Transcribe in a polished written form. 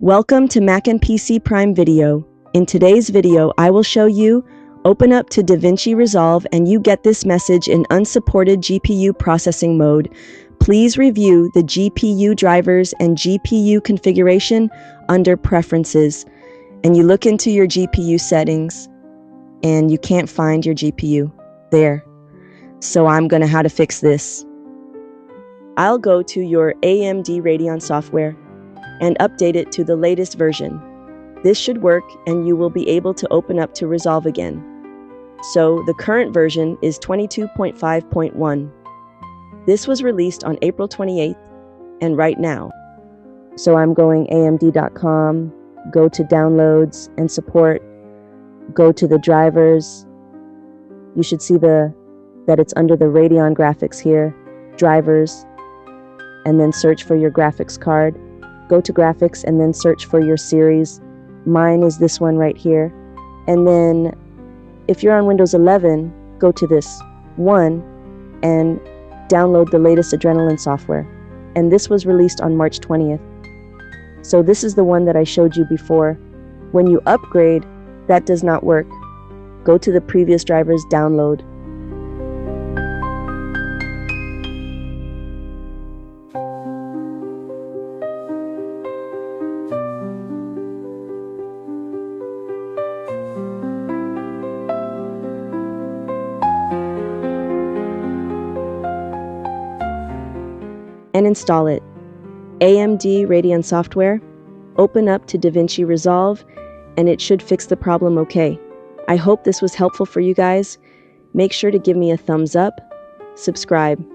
Welcome to Mac and PC Prime Video. In today's video, I will show you open up to DaVinci Resolve and you get this message in Unsupported GPU Processing Mode. Please review the GPU drivers and GPU configuration under Preferences. And you look into your GPU settings and you can't find your GPU there. So I'm gonna how to fix this. I'll go to your AMD Radeon software and update it to the latest version. This should work and you will be able to open up to Resolve again. So the current version is 22.5.1. This was released on April 28th and right now. So I'm going AMD.com, go to Downloads and Support, go to the drivers. You should see that it's under the Radeon graphics here, drivers, and then search for your graphics card. Go to graphics and then search for your series. Mine is this one right here. And then if you're on Windows 11, go to this one and download the latest Adrenaline software. And this was released on March 20th. So this is the one that I showed you before. When you upgrade, that does not work. Go to the previous drivers, download. And install it. AMD Radeon software, open up to DaVinci Resolve, and it should fix the problem okay. I hope this was helpful for you guys. Make sure to give me a thumbs up, subscribe,